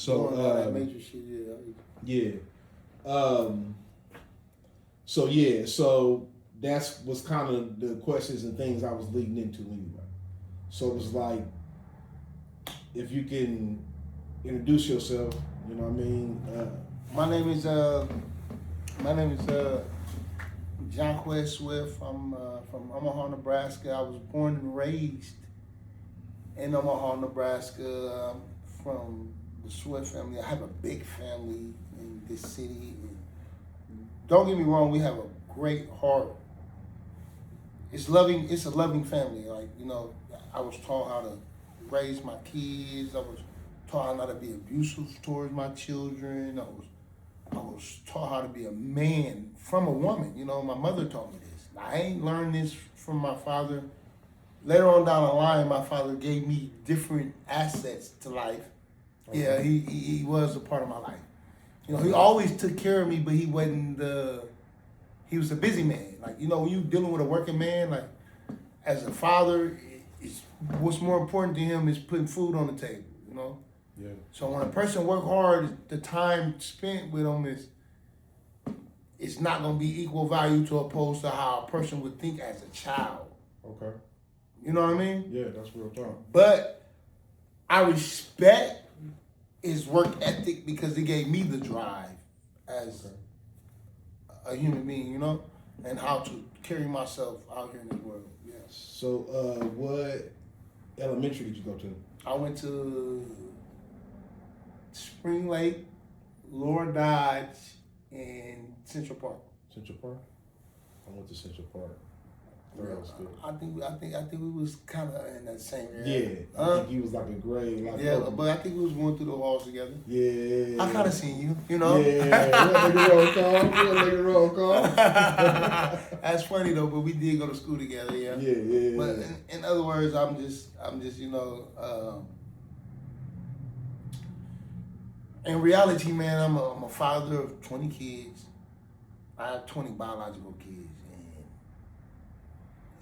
So major shit, yeah. Um, so that's was kind of the questions and things I was leading into anyway. So it was like, if you can introduce yourself, you know what I mean? My name is John Quest Swift. I'm from Omaha, Nebraska. I was born and raised in Omaha, Nebraska. I'm from the Swift family. I have a big family in this city. Don't get me wrong, we have a great heart. It's loving. It's a loving family. I was taught how to raise my kids. I was taught how not to be abusive towards my children. I was taught how to be a man from a woman. My mother taught me this. I ain't learned this from my father. Later on down the line, my father gave me different assets to life. Okay. Yeah, he was a part of my life. He always took care of me, but he wasn't he was a busy man. When you dealing with a working man, as a father, what's more important to him is putting food on the table, Yeah. So when a person work hard, the time spent with them it's not going to be equal value to opposed to how a person would think as a child. Okay. You know what I mean? Yeah, that's real talk. But I respect his work ethic because it gave me the drive as a human being, and how to carry myself out here in this world. Yes. So, what elementary did you go to? I went to Spring Lake, Lower Dodge, and Central Park. Central Park? I went to Central Park. I think we was kind of in that same area. Yeah, I think he was like a grade. But I think we was going through the halls together. Yeah. I kind of seen you, Yeah, we'll make a roll call. That's funny though, but we did go to school together. Yeah. Yeah. But in other words, I'm just in reality, man, I'm a father of 20 kids. I have 20 biological kids.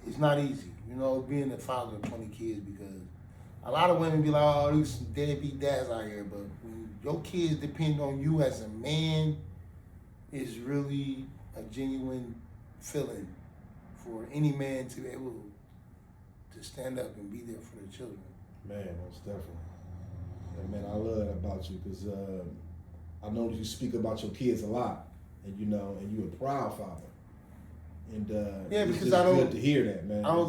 It's not easy, being a father of 20 kids, because a lot of women be like, oh, these some deadbeat dads out here. But when your kids depend on you as a man, it's really a genuine feeling for any man to be able to stand up and be there for their children. Man, most definitely. And man, I love that about you, because I know that you speak about your kids a lot, and and you're a proud father. And because I don't good to hear that, man. I don't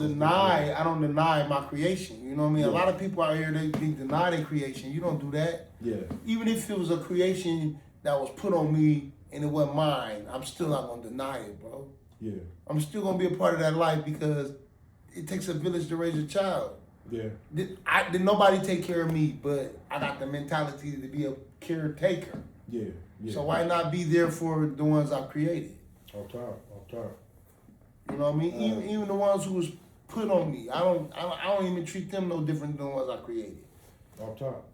deny my creation. You know what I mean? Yeah. A lot of people out here, they deny their creation. You don't do that. Yeah. Even if it was a creation that was put on me and it wasn't mine, I'm still not gonna deny it, bro. Yeah. I'm still gonna be a part of that life because it takes a village to raise a child. Yeah. Did nobody take care of me, but I got the mentality to be a caretaker. Yeah. So why not be there for the ones I created? Off top. You know what I mean? Even the ones who was put on me, I don't even treat them no different than the ones I created. Off top.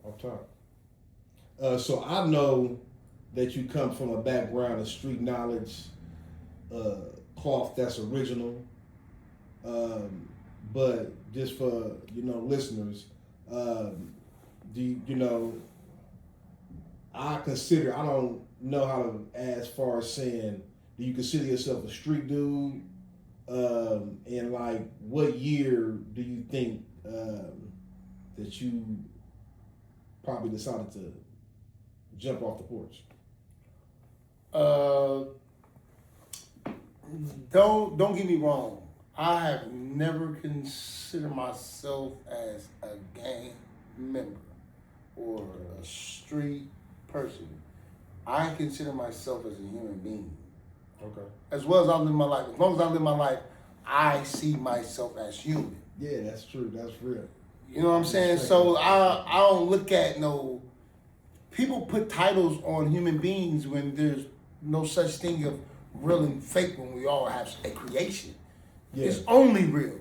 So I know that you come from a background of street knowledge, cloth that's original. But just for listeners, I don't know how to, as far as saying, do you consider yourself a street dude? And what year do you think that you probably decided to jump off the porch? Don't get me wrong. I have never considered myself as a gang member or a street person. I consider myself as a human being. Okay. As well as I live my life. As long as I live my life, I see myself as human. Yeah, that's true. That's real. You know what I'm saying? So I don't look at people put titles on human beings when there's no such thing of real and fake, when we all have a creation. Yeah. It's only real.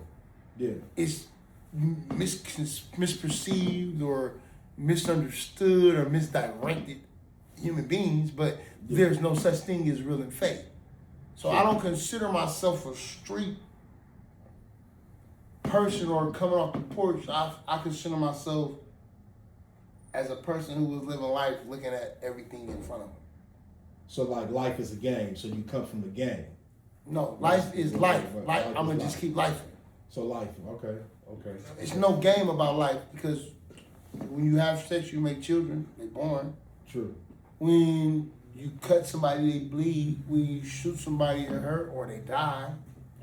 Yeah. It's misperceived or misunderstood or misdirected human beings, but there's no such thing as real and fake. So I don't consider myself a street person or coming off the porch. I consider myself as a person who was living life looking at everything in front of him. So like life is a game. So you come from the game. No, life is life. Life, I'm gonna just keep life. So life, okay. It's no game about life because when you have sex, you make children. They're born. True. When you cut somebody, they bleed. When you shoot somebody, they hurt or they die.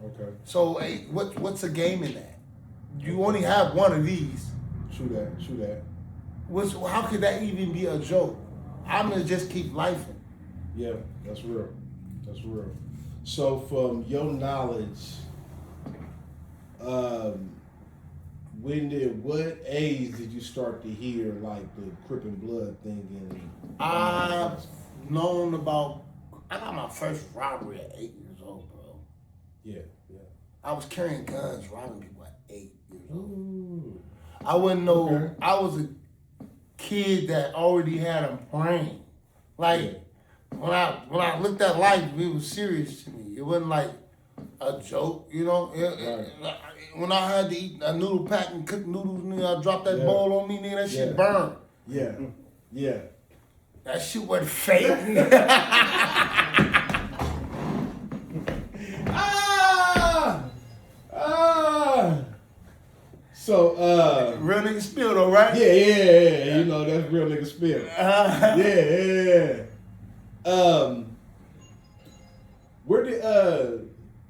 Okay. So, hey, what's a game in that? You only have one of these. True that. How could that even be a joke? I'm gonna just keep lifing. Yeah, that's real. So from your knowledge, what age did you start to hear like the Crip and Blood thing in? I've known about. I got my first robbery at 8 years old, bro. Yeah. I was carrying guns, robbing people at 8 years old. Ooh. I wouldn't know. Okay. I was a kid that already had a brain. Like when I looked at life, it was serious to me. It wasn't like a joke, you know. When I had to eat a noodle pack and cook noodles, nigga, I dropped that bowl on me, nigga. That shit burned. Yeah. That shit wasn't fake. So, real nigga spill though, right? Yeah. You know, that's real nigga spill. Yeah. Where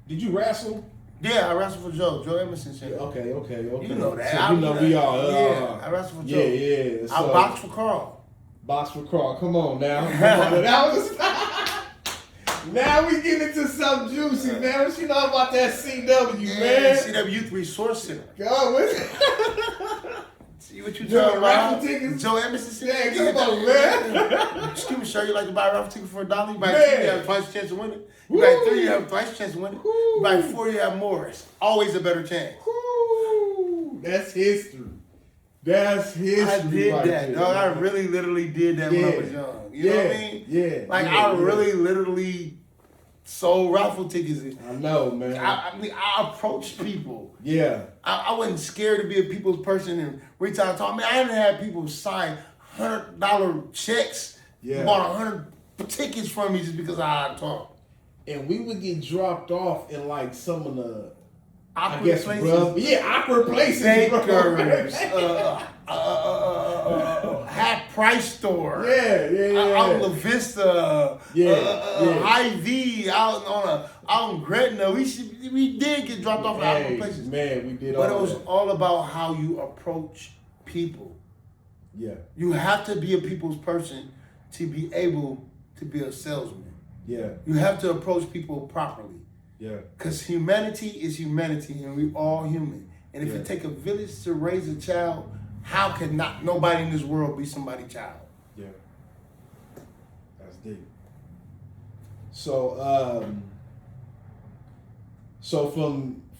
did you wrestle? Yeah, I wrestled for Joe Emerson shit. Okay. You know that. So, we all. Yeah, I wrestled for Joe. Yeah. So, I boxed for Carl. Box for Carl. Come on now. That was. Now we get into something juicy, man. What you know about that CW, man? CW Youth Resource Center. God, what? See what you talking about? Raffle tickets? Joe Emerson. Yeah, come on, man. Excuse me, sir. You like to buy a raffle ticket for $1? You buy Man. 2, you have twice a chance to win it. You buy 3, you have twice a chance to win it. You buy 4, you have more. It's always a better chance. Woo. That's history. That's history. I did right that, there, dog. I man. really literally did that when I was young. You know what I mean? Yeah. Like I really literally sold raffle tickets. I know, man. I approached people. Yeah. I wasn't scared to be a people's person and reach out and talk. Man, I didn't have people sign $100 checks. Yeah. Bought 100 tickets from me just because I talk. And we would get dropped off in like some of the Awkward places. Awkward places. Bakers, half price store. Yeah. Out in La Vista. Hy-Vee, out in Gretna. We did get dropped off at awkward places. Man, we did. But it was all about how you approach people. Yeah. You have to be a people's person to be able to be a salesman. Yeah. You have to approach people properly. Yeah. Because humanity is humanity and we all human. And if it take a village to raise a child, how can nobody in this world be somebody's child? Yeah. That's deep. So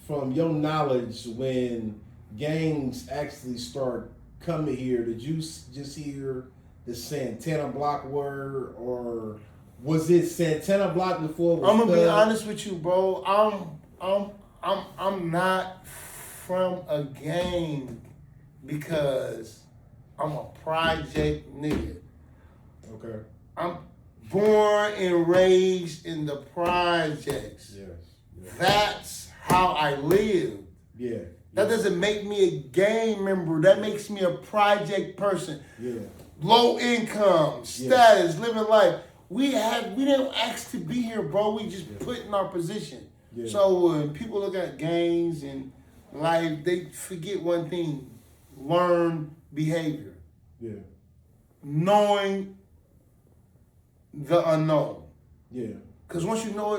from your knowledge, when gangs actually start coming here, did you just hear the Santana Block word, or was it Santana Block before? I'm gonna be honest with you, bro. I'm not from a gang because I'm a project nigga. Okay. I'm born and raised in the projects. Yes. That's how I live. Yeah. That doesn't make me a gang member. That makes me a project person. Yeah. Low income, status, living life. We didn't ask to be here, bro. We just put in our position. Yeah. So when people look at gangs and life, they forget one thing: learn behavior. Yeah. Knowing the unknown. Yeah. Because once you know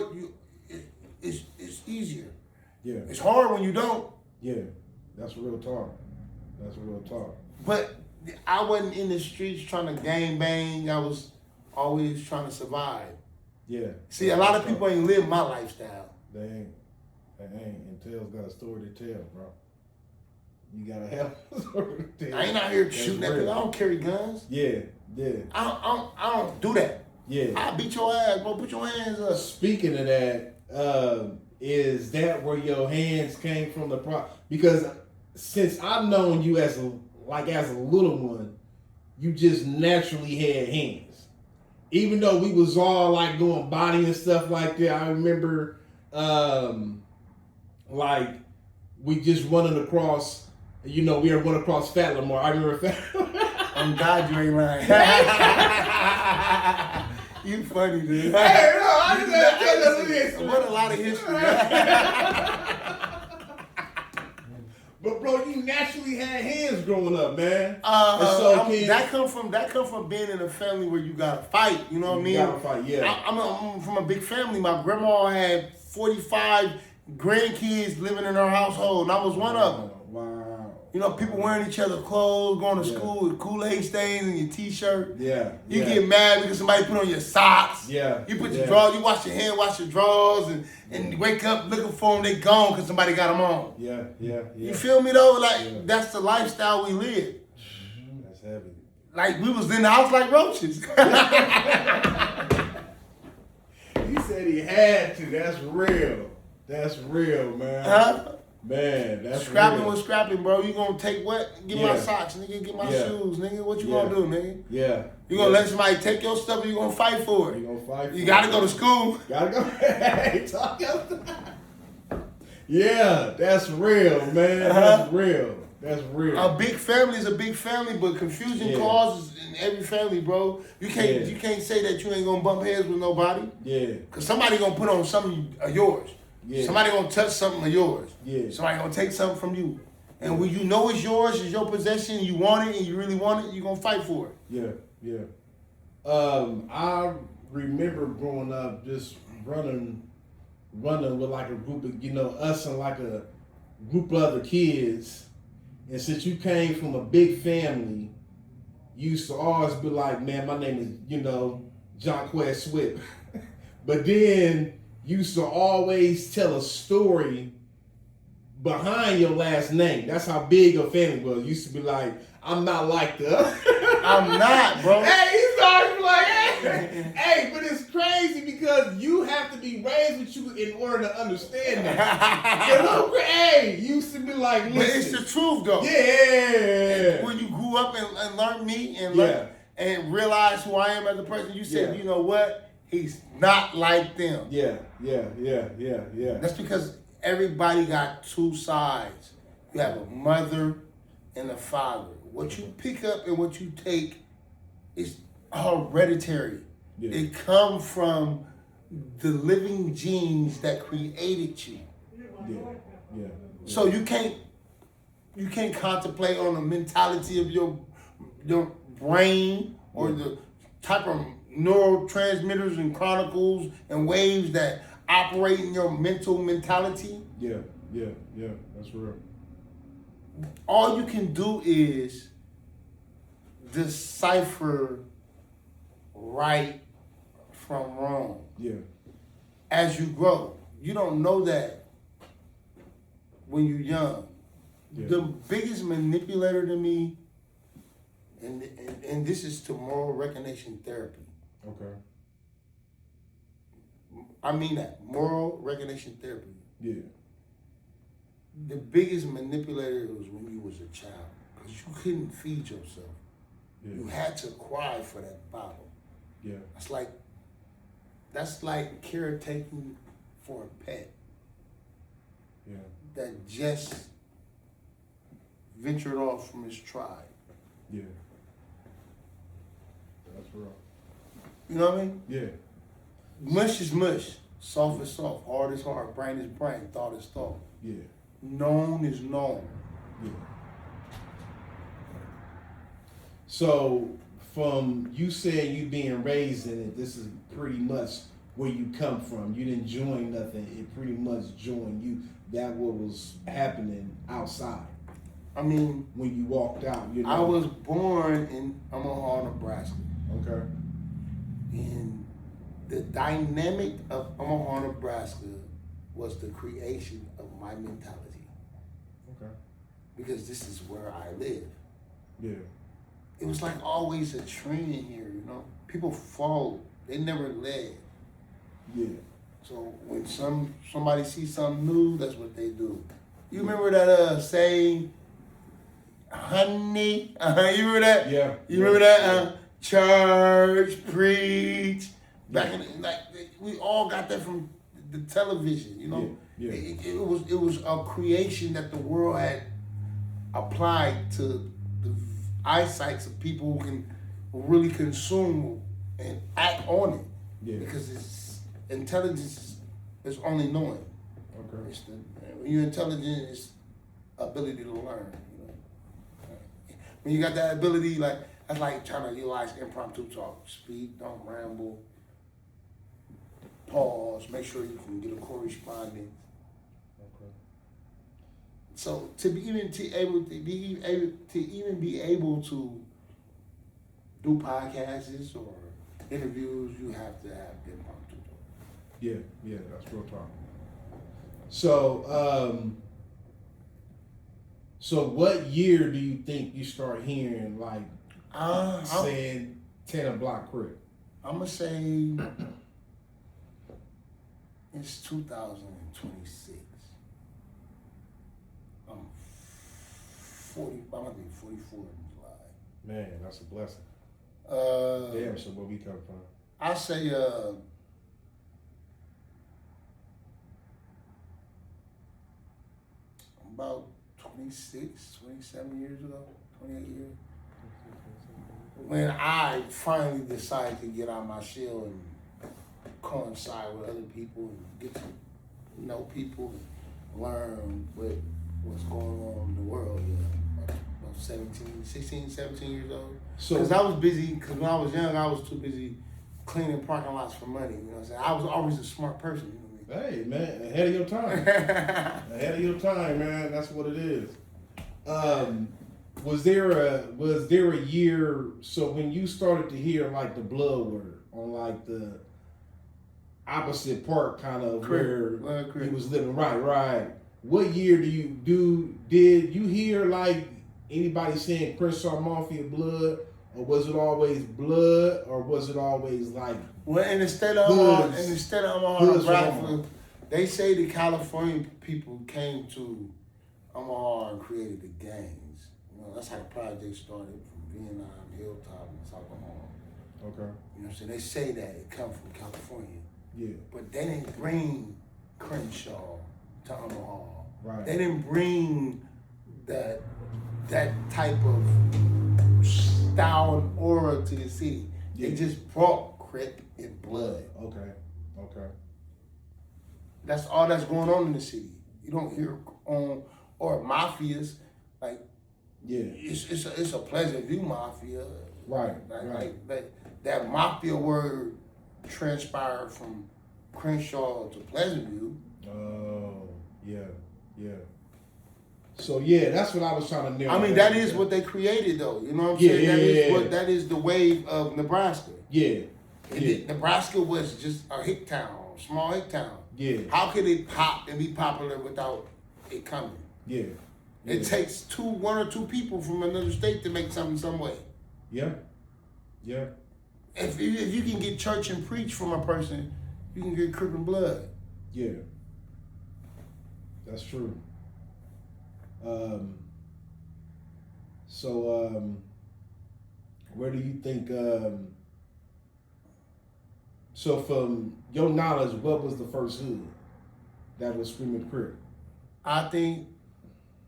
it, it's easier. Yeah. It's hard when you don't. Yeah. That's real talk. But I wasn't in the streets trying to gang bang. I was always trying to survive. Yeah. See, a lot of people ain't live my lifestyle. They ain't. And Tail's got a story to tell, bro. You gotta have a story to tell. I ain't out here shooting at people. I don't carry guns. Yeah. I don't do that. Yeah. I'll beat your ass, bro. Put your hands up. Speaking of that, is that where your hands came from because since I've known you as a little one, you just naturally had hands. Even though we was all like doing body and stuff like that, I remember like we just running across, we were running across Fat Lamar. I remember Fat I'm God, you ain't lying. You funny, dude. Hey, no, I just gotta tell you this. What a lot of history. But bro, you naturally had hands growing up, man. That come from being in a family where you gotta fight. You know what I mean? You gotta fight, yeah. I'm from a big family. My grandma had 45 grandkids living in her household, and I was one of them. Wow. People wearing each other's clothes, going to school with Kool-Aid stains in your t-shirt. Yeah. You get mad because somebody put on your socks. Yeah. You put your drawers, you wash your hand, wash your drawers, and you wake up looking for them, they gone because somebody got them on. Yeah. You feel me though? That's the lifestyle we live. That's heavy. Like we was in the house like roaches. He said he had to. That's real. That's real, man. Huh? Man, that's scrapping real. with scrapping, bro. You gonna take what? Get my socks, nigga. Get my shoes, nigga. What you gonna do, nigga? Yeah. You gonna let somebody take your stuff or you gonna fight for it? You gonna fight for You gotta go to school. Gotta go. Hey, talk your stuff. Yeah, that's real, man. That's real. That's real. A big family is a big family, but confusion causes in every family, bro. You can't say that you ain't gonna bump heads with nobody. Yeah. Cause somebody gonna put on something of yours. Yeah. Somebody gonna touch something of yours. Yeah. Somebody gonna take something from you. And when you know it's yours, it's your possession, you want it and you really want it, you gonna fight for it. Yeah. I remember growing up just running with like a group of, us and like a group of other kids. And since you came from a big family, you used to always be like, man, my name is, John Quest Swift. But then you used to always tell a story behind your last name. That's how big your family was. You used to be like, I'm not like the I'm not, bro. Hey, you started like, hey, but it's crazy because you have to be raised with you in order to understand that. Hey, you used to be like, listen. But it's the truth though. Yeah. When you grew up and learned me and and realized who I am as a person, you said, you know what? He's not like them. Yeah. That's because everybody got two sides. You have a mother and a father. What you pick up and what you take is hereditary. Yeah. It comes from the living genes that created you. Yeah. So you can't contemplate on the mentality of your brain or the type of neurotransmitters and chronicles and waves that operate in your mentality. Yeah, that's real. All you can do is decipher right from wrong. Yeah. As you grow, you don't know that when you're young. Yeah. The biggest manipulator to me, and this is to moral recognition therapy. Okay. I mean that. Moral recognition therapy. Yeah. The biggest manipulator was when you was a child. Because you couldn't feed yourself. Yeah. You had to cry for that bottle. Yeah. That's like caretaking for a pet. Yeah. That just ventured off from his tribe. Yeah. That's real. You know what I mean? Yeah. Mush is mush. Soft is soft. Hard is hard. Brain is brain. Thought is thought. Yeah. Known is known. Yeah. So, from you saying you being raised in it, this is pretty much where you come from. You didn't join nothing. It pretty much joined you. That what was happening outside. I mean, when you walked out, I was born in Omaha, Nebraska. Okay. And the dynamic of Omaha, Nebraska was the creation of my mentality. Okay. Because this is where I live. Yeah. It was like always a trend here, People followed. They never led. Yeah. So when somebody sees something new, that's what they do. You remember that saying, honey. You remember that? Yeah. You remember that? Church, preach. Back in the, like we all got that from the television. You know, it was a creation that the world had applied to the eyesights of people who can really consume and act on it. Yeah. Because it's intelligence is only knowing. Okay. It's when you're intelligent, it's ability to learn. You know, when you got that ability, like that's like trying to utilize impromptu talk. Speak, don't ramble. Pause. Make sure you can get a correspondence. Okay. So to be able to do podcasts or interviews, you have to have impromptu talk. Yeah, that's real talk. So, so what year do you think you start hearing like saying 10 a block crib? I'm gonna say it's 2026. I'm 40. I'm gonna be 44 in July. Man, that's a blessing. Damn. So where we come from? I say about 26, 27 years ago, 28 years. When I finally decided to get out my shell and coincide with other people and get to know people and learn what's going on in the world. Yeah. About 16, 17 years old. Because I was busy, because when I was young, I was too busy cleaning parking lots for money. You know what I'm saying? I was always a smart person. You know what I mean? Hey, man, ahead of your time. Ahead of your time, man. That's what it is. Was there a year, so when you started to hear like the blood word on like the opposite part kind of where he was living, right, what year did you hear like anybody saying Crenshaw Mafia blood, or was it always blood, or was it always like in the state of Omaha, Nebraska, they say the California people came to Omaha and created the gangs. You know, that's how the project started, from Vietnam, Hilltop, and South Omaha. Okay. You know what I'm saying? They say that it come from California. Yeah. But they didn't bring Crenshaw to Omaha. Right. They didn't bring that type of style and aura to the city. Yeah. They just brought Crip and blood. Okay. That's all that's going on in the city. You don't hear or mafias like. Yeah. It's a Pleasant View mafia. Right. Like that mafia word transpired from Crenshaw to Pleasant View. Oh, yeah. So yeah, that's what I was trying to nail. I mean, that is what they created, though. You know what I'm saying? That is the wave of Nebraska. Yeah. Nebraska was just a hick town, small hick town. Yeah. How could it pop and be popular without it coming? Yeah. It takes one or two people from another state to make something some way. Yeah. If you can get church and preach from a person, you can get Crip and blood. Yeah. That's true. Where do you think, so from your knowledge, what was the first hood that was screaming Crip? I think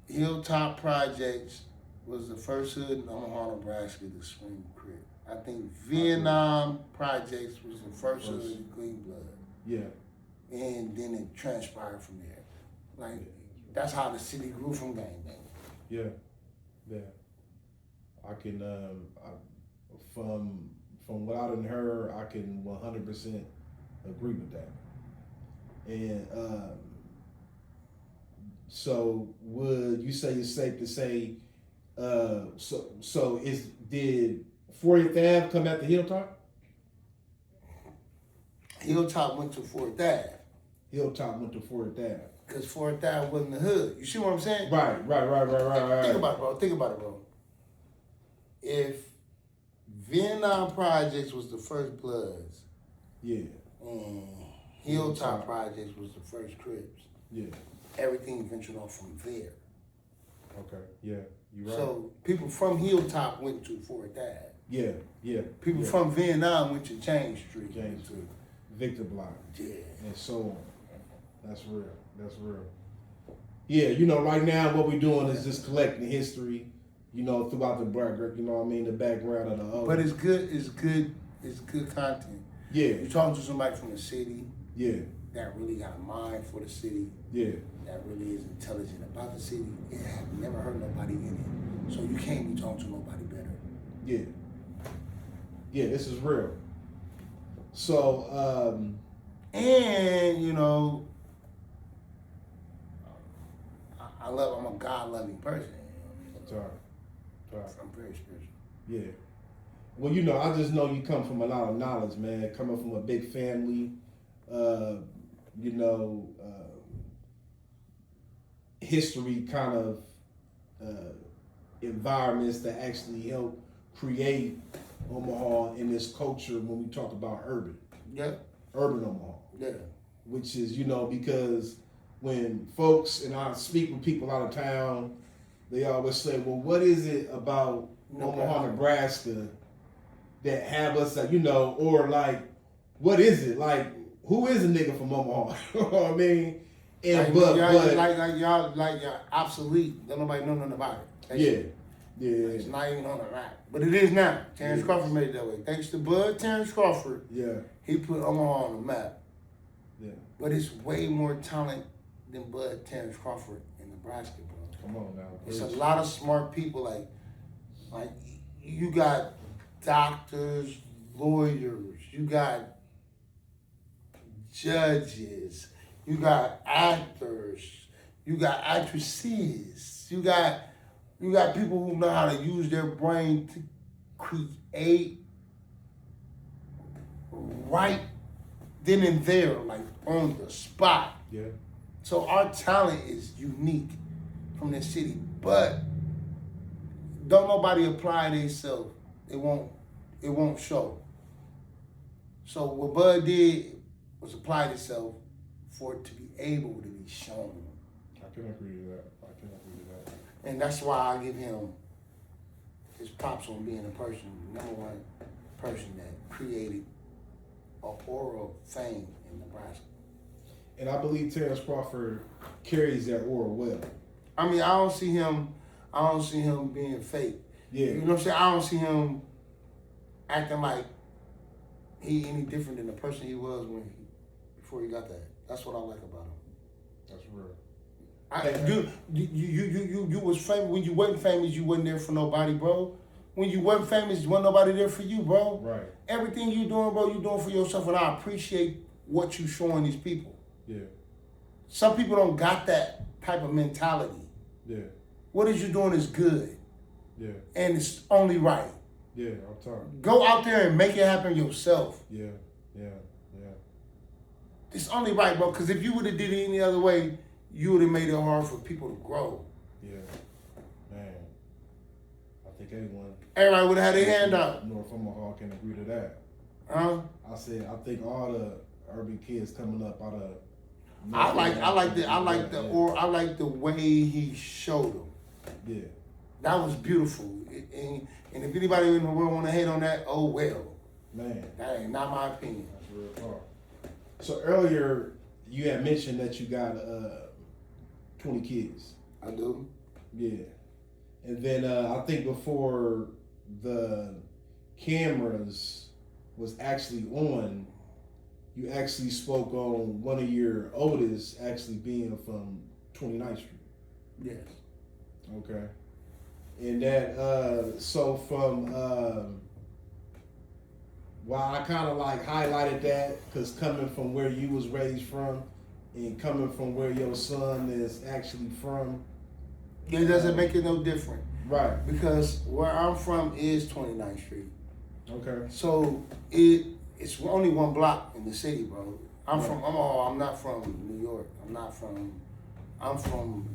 Hilltop Projects was the first hood in Omaha, Nebraska to scream Crip. I think Vietnam Projects was the first hood in Green Blood. Yeah. And then it transpired from there. Like, that's how the city grew from gangbang. Yeah. I can, from what I done heard, I can 100% agree with that. And so would you say it's safe to say, did 40th Ave come at the Hilltop? Hilltop went to 4th Ave. Hilltop went to 4th Ave. Because 4th Ave wasn't the hood. You see what I'm saying? Right. Think about it, bro. If Vietnam Projects was the first Bloods, yeah, and Hilltop Projects was the first Crips, yeah, everything ventured off from there. Okay. Yeah. You right. So people from Hilltop went to Fort Dad. Yeah. Yeah. People yeah. from Vietnam went to James Street. James Street. Victor Block. Yeah. And so on. That's real. That's real. Yeah, you know, right now what we're doing is just collecting history, you know, throughout the background, you know what I mean, the background of the other. But it's good content. Yeah. You're talking to somebody from the city. Yeah. That really got a mind for the city. Yeah. That really is intelligent about the city. It have never hurt nobody in it. So you can't be talking to nobody better. Yeah. Yeah, this is real. So, and, you know, I'm a God-loving person. Sorry. I'm very spiritual. Yeah. Well, you know, I just know you come from a lot of knowledge, man. Coming from a big family, you know, history kind of environments that actually help create Omaha in this culture when we talk about urban. Yeah. Urban Omaha. Yeah. Which is, you know, because when folks, and I speak with people out of town, they always say, well, what is it about Omaha, Nebraska that have us, you know, or like, what is it? Like, who is a nigga from Omaha? You know what I mean? And like y'all obsolete. Don't nobody know nothing about it. That's yeah. Yeah. It's not even on the map. But it is now. Terrence Crawford made it that way. Thanks to Bud Terrence Crawford. Yeah. He put Omaha on the map. Yeah. But it's way more talent than Bud Terrence Crawford in Nebraska, bro. Come on now. It's a lot of smart people. Like you got doctors, lawyers, you got judges, you got actors, you got actresses, you got people who know how to use their brain to create right then and there, like on the spot. Yeah. So our talent is unique from this city, but don't nobody apply themselves. It won't show. So what Bud did was apply itself for it to be able to be shown. I can agree to that. And that's why I give him his props on being a person, number one person that created a aura of fame in Nebraska. And I believe Terrence Crawford carries that aura well. I mean, I don't see him being fake. Yeah. You know what I'm saying? I don't see him acting like he any different than the person he was before he got that. That's what I like about him. That's real. You was famous. When you wasn't famous, you wasn't there for nobody, bro. When you wasn't famous, wasn't nobody there for you, bro. Right. Everything you doing, bro, you doing for yourself, and I appreciate what you showing these people. Yeah. Some people don't got that type of mentality. Yeah. What is you doing is good. Yeah. And it's only right. Yeah, I'm talking. Go out there and make it happen yourself. Yeah. It's only right, bro, because if you would have did it any other way, you would have made it hard for people to grow. Yeah. Man. I think everybody would have had their hand out. North Omaha can agree to that. Huh? I said I think all the urban kids coming up out of I like the way he showed them. Yeah. That was beautiful. And if anybody in the world want to hate on that, oh well. Man. That ain't not my opinion. That's real hard. So earlier you had mentioned that you got 20 kids. I do. Yeah. And then I think before the cameras was actually on, you actually spoke on one of your oldest actually being from 29th Street. Yes. Okay. And that, so from, well, I kind of like highlighted that because coming from where you was raised from and coming from where your son is actually from. It doesn't make it no different. Right. Because where I'm from is 29th Street. Okay. So it's only one block in the city, bro. I'm from Omaha. I'm not from New York. I'm from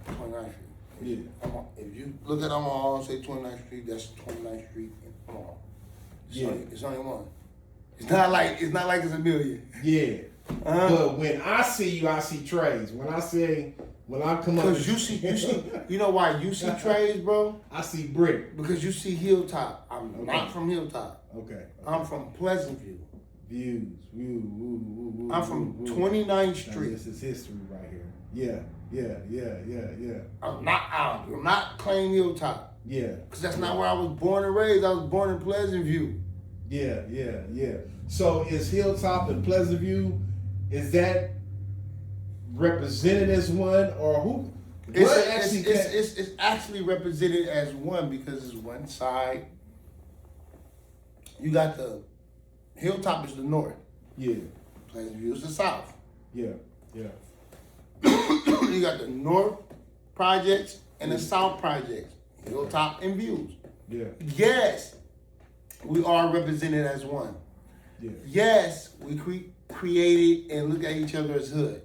29th Street. Yeah. If you look at Omaha and say 29th Street, that's 29th Street in Omaha. It's only one. It's not like it's a million. Yeah. But when I see you, I see Trey's. When I say When I come up, because you see, you know why you see trays, bro? I see brick. Because you see Hilltop. I'm Okay. not from Hilltop. Okay. I'm from Pleasant View. Views. Woo, I'm from 29th Street. Now, this is history right here. Yeah. I'm not claiming Hilltop. Yeah. Because that's not where I was born and raised. I was born in Pleasant View. Yeah. So is Hilltop and Pleasant View, is that represented as one, or who? It's actually represented as one because it's one side. You got the Hilltop is the north. Yeah. Pleasant View is the south. Yeah. You got the north projects and the south projects. Hilltop and Views. Yeah. Yes, we are represented as one. Yeah. Yes, we created and look at each other as hood.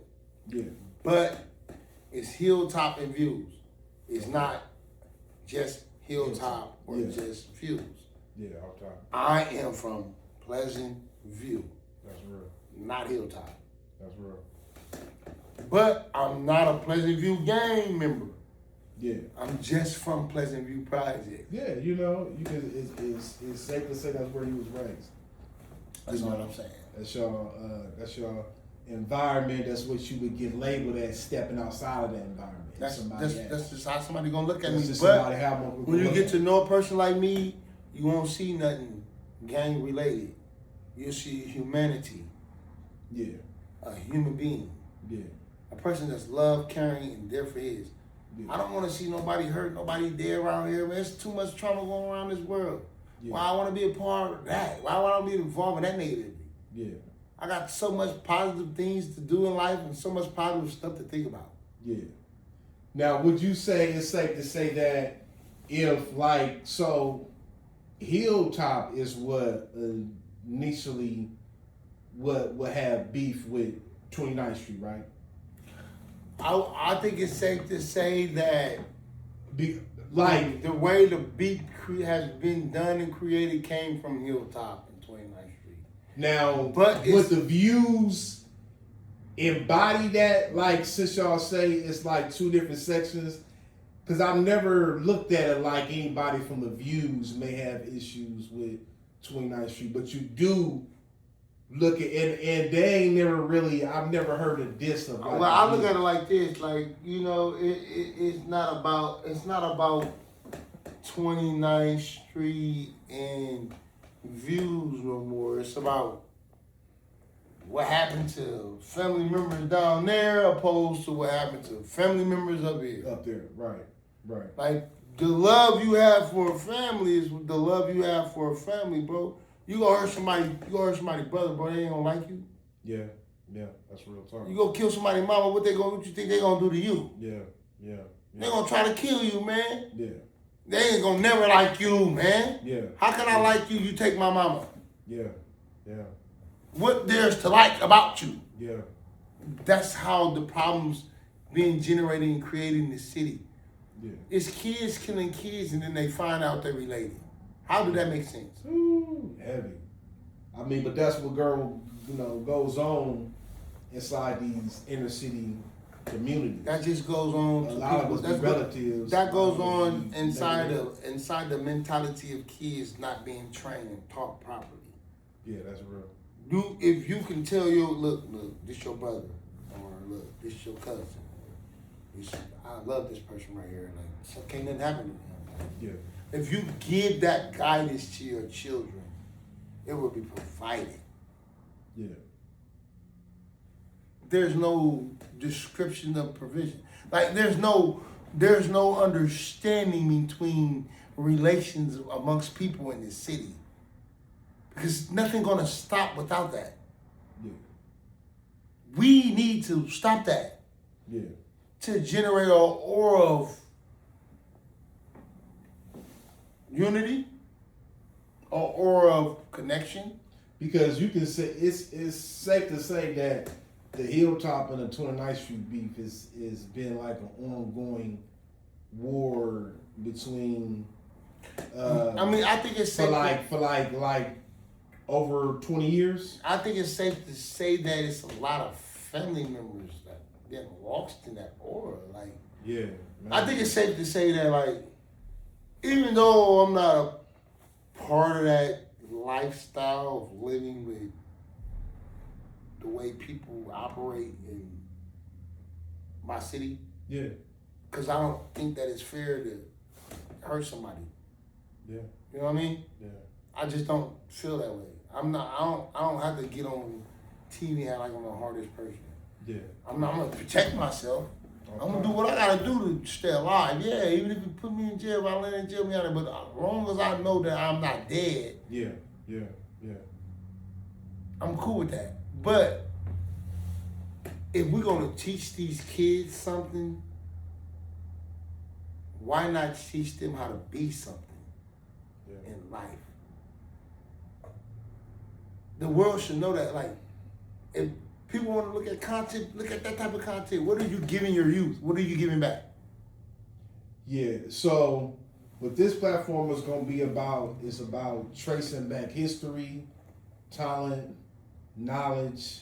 Yeah. But it's Hilltop and Views. It's not just Hilltop or just Views. Yeah, all time. I am from Pleasant View. That's real. Not Hilltop. That's real. But I'm not a Pleasant View gang member. Yeah. I'm just from Pleasant View Project. Yeah, you can. It's safe to say that's where you was raised. That's what I'm saying. That's your environment. That's what you would get labeled as stepping outside of that environment. That's just how somebody gonna look at me. But when you get to know a person like me, you won't see nothing gang related. You'll see humanity. Yeah. A human being. Yeah. A person that's love, caring, and there for his. Yeah. I don't want to see nobody hurt, nobody dead around here, man. There's too much trauma going around this world. Yeah. Why I want to be a part of that? Why would I be involved in that negativity? Yeah. I got so much positive things to do in life and so much positive stuff to think about. Yeah. Now, would you say it's safe to say that if, Hilltop is what initially would have beef with 29th Street, right? I think it's safe to say that the way the beat has been done and created came from Hilltop and 29th Street. Now, but would the Views embody that? Since y'all say it's two different sections, because I've never looked at it like anybody from the Views may have issues with 29th Street, but you do look at and they ain't never really. I've never heard a diss of. Well, I look at it like this, it's not about 29th Street and Views no more. It's about what happened to family members down there opposed to what happened to family members up here. Up there, right. Like the love you have for a family is the love you have for a family, bro. You gonna hurt somebody brother, bro, they ain't gonna like you. Yeah, that's real talk. You go kill somebody's mama, what you think they gonna do to you? Yeah. They gonna try to kill you, man. Yeah. They ain't gonna never like you, man. Yeah. How can I like you? You take my mama. Yeah. What there's to like about you? Yeah. That's how the problems being generated and created in the city. Yeah. It's kids killing kids and then they find out they're related. How do that make sense? Ooh, heavy. I mean, but that's what goes on inside these inner city communities. That just goes on. A lot of us relatives. That goes on inside the mentality of kids not being trained and taught properly. Yeah, that's real. If you can tell look, this your brother, or look, this your cousin. I love this person right here. So can't nothing happen to him. Yeah. If you give that guidance to your children, it will be provided. Yeah. There's no description of provision. There's no understanding between relations amongst people in this city. Because nothing's gonna stop without that. Yeah. We need to stop that. Yeah. To generate an aura of unity, an aura of connection. Because you can say it's safe to say that the Hilltop and the 29th Street beef is been like an ongoing war between. I think it's safe for over 20 years. I think it's safe to say that it's a lot of family members that been lost in that aura. Like, Yeah, man. I think it's safe to say that, like, even though I'm not a part of that lifestyle of living with the way people operate in my city, Yeah, because I don't think that it's fair to hurt somebody. yeah, You know what I mean? yeah. I just don't feel that way. I'm not. I don't have to get on TV and act like I'm the hardest person. Yeah. I'm gonna protect myself. Okay. I'm gonna do what I gotta do to stay alive. Yeah, even if you put me in jail, I land in jail, me out there. But as long as I know that I'm not dead, Yeah, yeah, yeah. I'm cool with that. But if we're gonna teach these kids something, why not teach them how to be something in life? The world should know that. Like, if people want to look at content, look at that type of content. What are you giving your youth? What are you giving back? Yeah. So what this platform is going to be about is about tracing back history, talent, knowledge,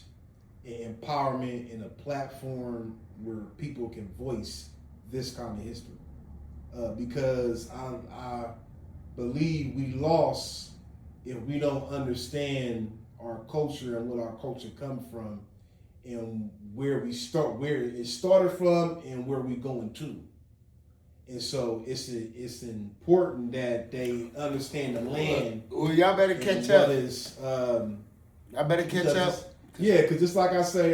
and empowerment in a platform where people can voice this kind of history. Because I believe we lost if we don't understand our culture and what our culture come from and where we start, where it started from and where we going to. And so it's important that they understand the land. Well, y'all better catch up. Y'all better catch up. Yeah, because just like I say,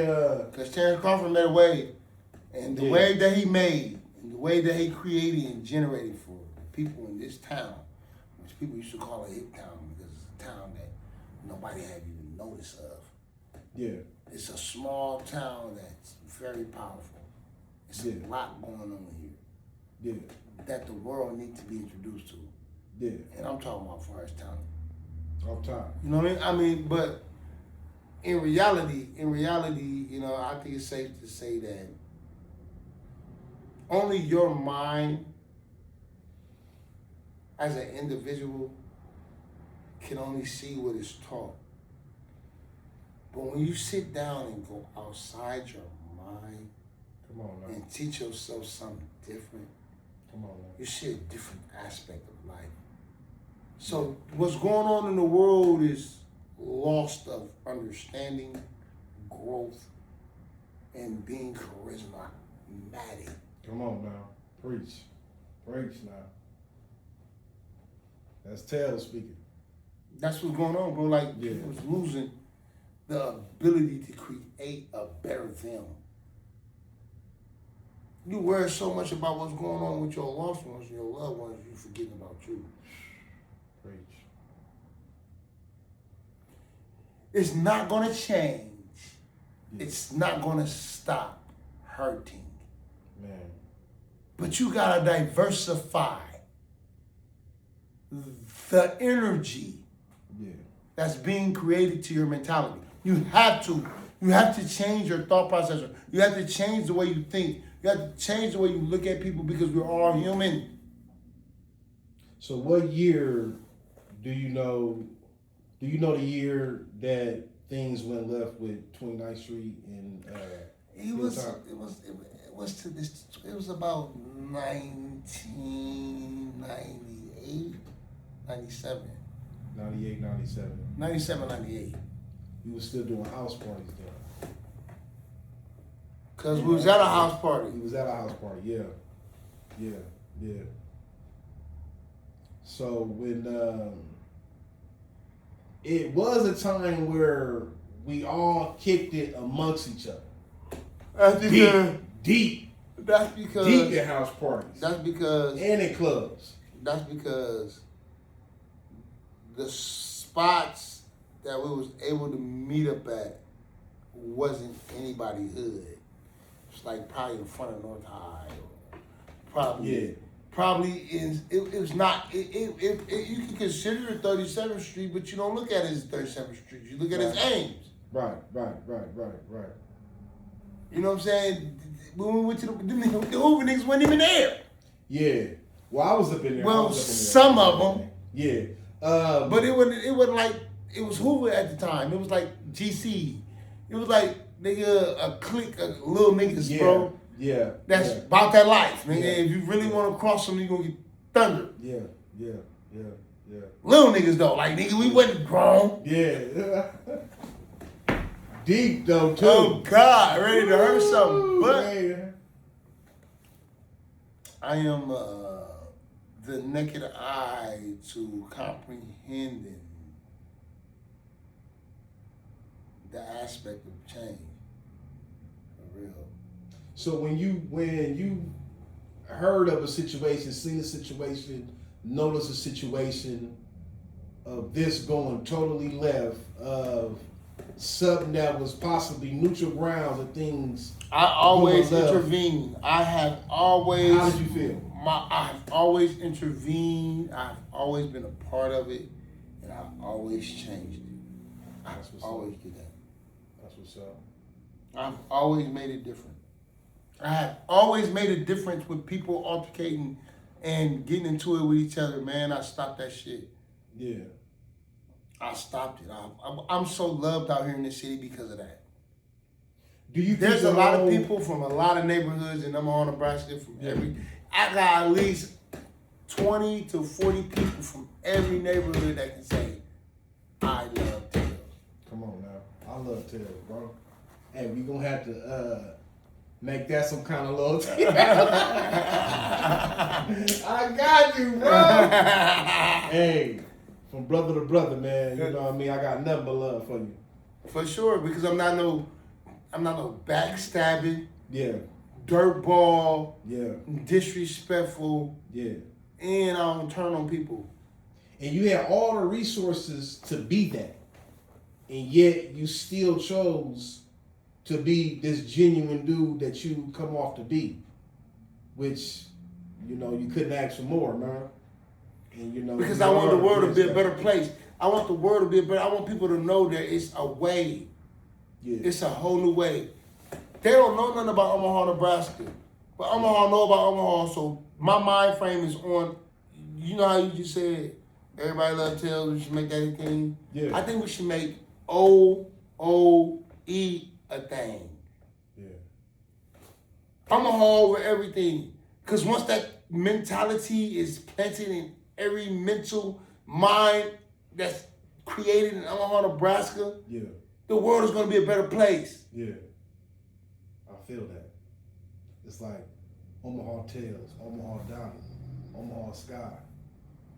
because Terrence Crawford made a wave, and the wave that he made, and the way that he created and generated for the people in this town, which people used to call a hip town because it's a town that nobody had even notice of. Yeah. It's a small town that's very powerful. It's a lot going on here. Yeah. That the world needs to be introduced to. Yeah. And I'm talking about far as talent. Off top. You know what I mean? But in reality, you know, I think it's safe to say that only your mind as an individual can only see what is taught. But when you sit down and go outside your mind, come on, man, and teach yourself something different, come on, man, you see a different aspect of life. So what's going on in the world is lost of understanding, growth, and being charismatic. Come on now, preach now. That's Taylor speaking. That's what's going on, bro. Like, people's losing the ability to create a better them. You worry so much about what's going on with your lost ones and your loved ones, you forgetting about you. Preach. It's not going to change. It's not going to stop hurting. Man. But you got to diversify the energy that's being created to your mentality. You have to change your thought process. You have to change the way you think. You have to change the way you look at people because we're all human. So what year do you know the year that things went left with 29th Street and it was about 1998, 97. 98, 97. 97, 98. You were still doing house parties then. Because we was at a house party. We was at a house party, yeah. So when it was a time where we all kicked it amongst each other. That's because Deep in house parties. That's because and in clubs. That's because the spots that we was able to meet up at wasn't anybody's hood. It's like probably in front of North High, or probably in. It was not. You can consider it 37th Street, but you don't look at it as 37th Street. You look at it as Ames. Right. You know what I'm saying? When we went to the Hoover niggas wasn't even there. Yeah. Well, I was up in there. Well, some of them. Yeah. But it wasn't like it was Hoover at the time. It was like GC. It was like nigga, a clique of little niggas, bro. Yeah. That's about that life, nigga. If you really want to cross them, you gonna get thunder. Yeah. Little niggas though, like nigga, we wasn't grown. Yeah. Deep though too. Oh God, ready to hurt something. But man. I am the naked eye to comprehending the aspect of change. For real. So when you heard of a situation, seen a situation, noticed a situation of this going totally left, of something that was possibly neutral grounds of things. I always intervene. I have always. How did you feel? I have always intervened. I've always been a part of it, and I've always changed it. I've always did that. That's what's up. I've always made it different. I have always made a difference with people altercating and getting into it with each other. Man, I stopped that shit. Yeah. I stopped it. I'm so loved out here in the city because of that. Do you? There's a lot of people from a lot of neighborhoods in Omaha, Nebraska. I got at least 20 to 40 people from every neighborhood that can say, "I love Tails." Come on now, I love Tails, bro. Hey, we gonna have to make that some kind of loyalty. I got you, bro. Hey. From brother to brother, man. You know what I mean? I got nothing but love for you. For sure, because I'm not no backstabbing, dirtball, disrespectful, and I don't turn on people. And you had all the resources to be that. And yet you still chose to be this genuine dude that you come off to be. Which, you know, you couldn't ask for more, man. And, you know, because I want the world to be a better place. I want the world to be a better. I want people to know that it's a way. Yeah. It's a whole new way. They don't know nothing about Omaha, Nebraska, but Omaha know about Omaha. So my mind frame is on. You know how you just said everybody loves Tails. We should make that a thing. Yeah. I think we should make OOE a thing. Yeah. Omaha over everything. Because once that mentality is planted in every mental mind that's created in Omaha, Nebraska, the world is going to be a better place. Yeah. I feel that. It's like Omaha Tails, Omaha Donnie, Omaha Sky,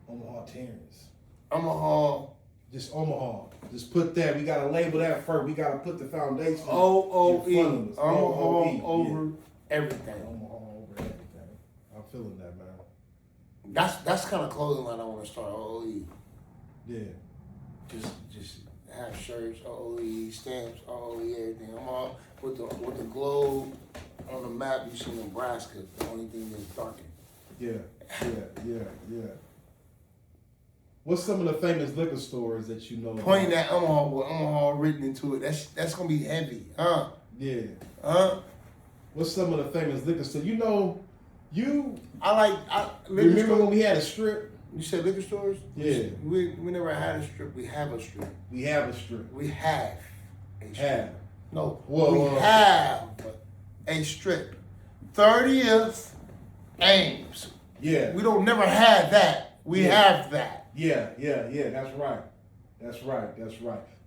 Omaha Terrence. Omaha. Just Omaha. Just put that. We got to label that first. We got to put the foundation. OOE. Omaha over everything. Omaha over everything. I'm feeling that, man. That's kind of clothing line I want to start. OOE. Yeah. Just have shirts, OOE, stamps, OOE, everything. I'm all with the globe on the map. You see Nebraska, the only thing that's darkened. Yeah. What's some of the famous liquor stores that you know? Pointing at Omaha with Omaha written into it. That's gonna be heavy, huh? Yeah. Huh? What's some of the famous liquor stores? You know, remember when we had a strip? You said liquor stores? Yeah. We never had a strip. We have a strip. We have a strip. We have a strip. Have. No. Whoa, we have a strip. 30th Ames. Yeah. We don't never had that. We have that. Yeah. That's right.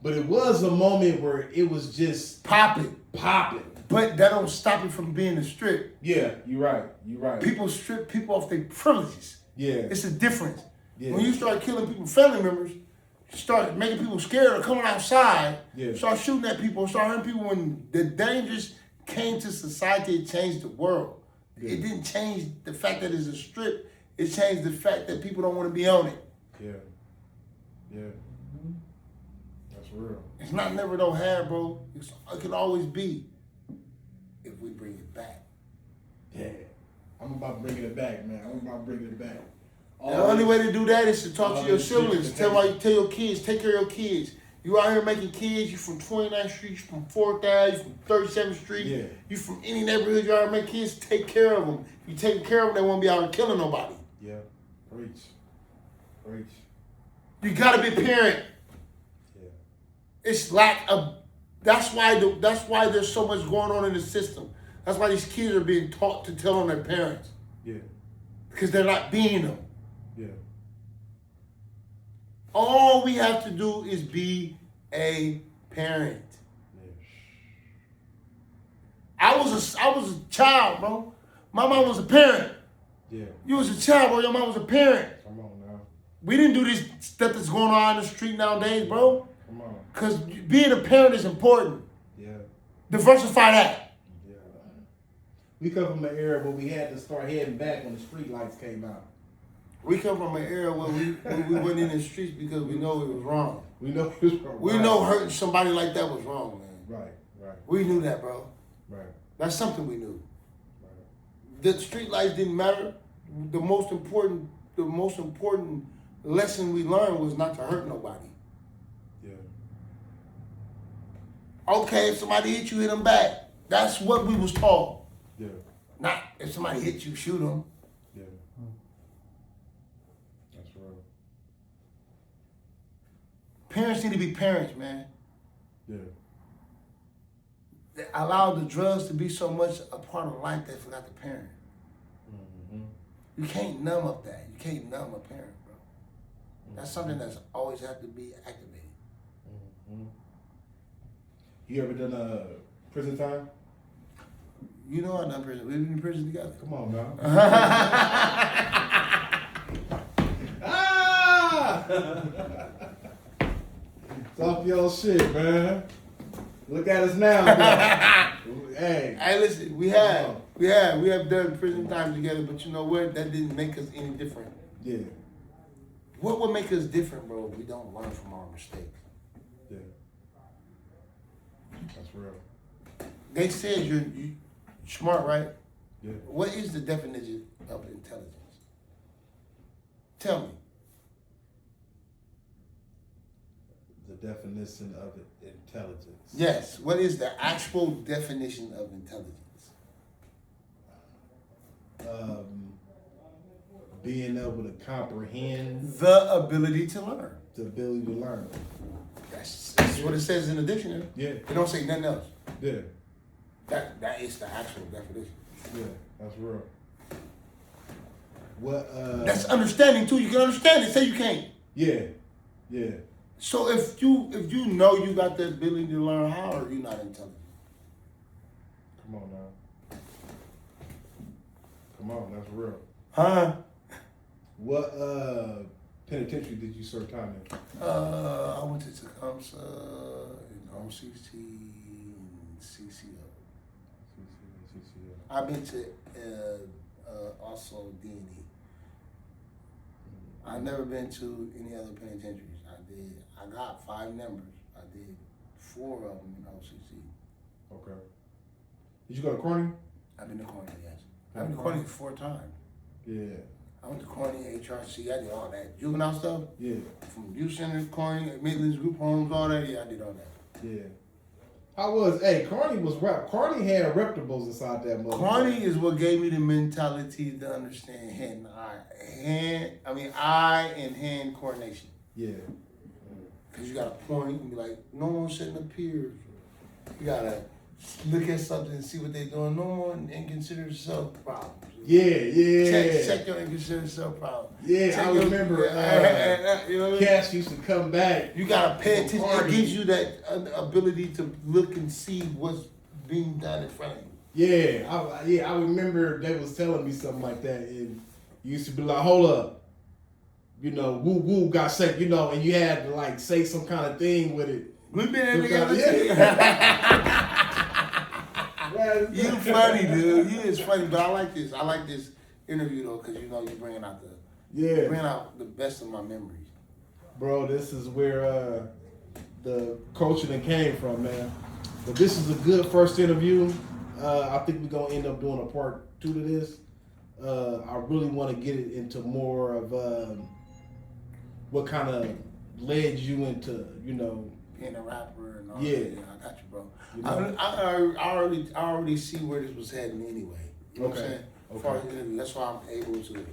But it was a moment where it was just popping. But that don't stop it from being a strip. Yeah, you're right. People strip people off their privileges. Yeah. It's a difference. Yeah. When you start killing people's family members, start making people scared of coming outside, start shooting at people, start hurting people, when the dangers came to society, it changed the world. Yeah. It didn't change the fact that it's a strip. It changed the fact that people don't want to be on it. Yeah. That's real. It's not never don't have, bro. It can always be if we bring it back. Yeah. I'm about bringing it back, man. The only way to do that is to talk to your siblings. Tell your kids, take care of your kids. You out here making kids, you from 29th Street, you from 4th Ave, you from 37th Street, you from any neighborhood you out here making kids, take care of them. If you take care of them, they won't be out here killing nobody. Yeah, preach. You gotta be a parent. Yeah. It's lack of That's why there's so much going on in the system. That's why these kids are being taught to tell on their parents. Yeah. Because they're not being them. Yeah. All we have to do is be a parent. Yeah. I was a child, bro. My mom was a parent. Yeah. You was a child, bro. Your mom was a parent. Come on now. We didn't do this stuff that's going on in the street nowadays, bro. Come on. Because being a parent is important. Yeah. Diversify that. Yeah. We come from an era where we had to start heading back when the street lights came out. We come from an era where we went in the streets because we know it was wrong. We know it was wrong. We know hurting somebody like that was wrong, man. Right, right. We knew that, bro. Right. That's something we knew. Right. The street lights didn't matter. The most important lesson we learned was not to hurt nobody. Yeah. Okay, if somebody hit you, hit them back. That's what we was taught. Yeah. Not if somebody hit you, shoot them. Yeah. That's real. Parents need to be parents, man. Yeah. They allowed the drugs to be so much a part of life they forgot the parent. Mm-hmm. You can't numb up that. You can't numb a parent, bro. That's something that's always have to be activated. Mm-hmm. You ever done prison time? You know I done prison. We've been in prison together. Come on, now. It's off your shit, man. Look at us now, bro. Hey. Hey, listen, we have done prison time together, but you know what? That didn't make us any different. Yeah. What would make us different, bro, if we don't learn from our mistakes? Yeah. That's real. They said you're smart, right? Yeah. What is the definition of intelligence? Tell me. The definition of intelligence. Yes. What is the actual definition of intelligence? Being able to comprehend. The ability to learn. The ability to learn. That's what it says in the dictionary. Yeah. It don't say nothing else. Yeah. That is the actual definition. Yeah. That's real. What? That's understanding too. You can understand it. Say you can't. Yeah. Yeah. So if you know you got the ability to learn, how are you not intelligent? Come on now. Come on, that's real. Huh? What penitentiary did you serve time in? I went to Tecumseh, and OCT, and CCO. CCO. I've been to also D&E. I've never been to any other penitentiaries. I got 5 members. I did 4 of them in OCC. Okay. Did you go to Corning? I've been to Corning, yes. I've been to Corning 4 times. Yeah. I went to Corning, HRC, I did all that. Juvenile stuff? Yeah. From youth centers, Corning, Midlands group homes, all that, yeah, I did all that. Yeah. Corning was rep. Corning had reputables inside that mother. Corning is what gave me the mentality to understand eye and hand coordination. Yeah. Because you got to point and be like, no one sitting up here. You got to look at something and see what they're doing. No one and consider self-problems. Yeah. Check your and consider self-problems. Yeah, I remember you know what I mean? Cash used to come back. You got to pay attention. It gives you that ability to look and see what's being done in front of you. Yeah, I remember they was telling me something like that, and you used to be like, hold up. You know, woo got sick, you know, and you had to like say some kind of thing with it. We've been in together. You funny, dude. You is funny, but I like this. I like this interview though, because you know you're bringing out the best of my memories. Bro, this is where the coaching came from, man. But this is a good first interview. I think we're gonna end up doing a part 2 to this. I really want to get it into more of what kind of led you into, you know, being a rapper and all yeah. that. Yeah, I got you, bro. You know? I already see where this was heading anyway. You know what I'm saying? Okay. That's why I'm able to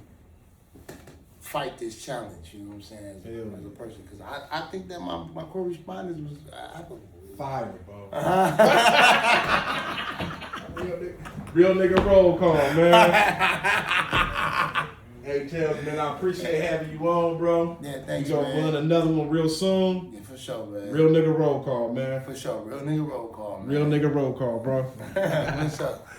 fight this challenge, you know what I'm saying, as a person. Because I think that my correspondence was applicable. fire, bro. Real nigga roll call, man. Hey, Tails, man, I appreciate having you on, bro. Yeah, thanks, You gonna man. run another one real soon. Yeah, for sure, man. Real nigga roll call, man. For sure. Real nigga roll call, man. Real nigga roll call, bro. For sure.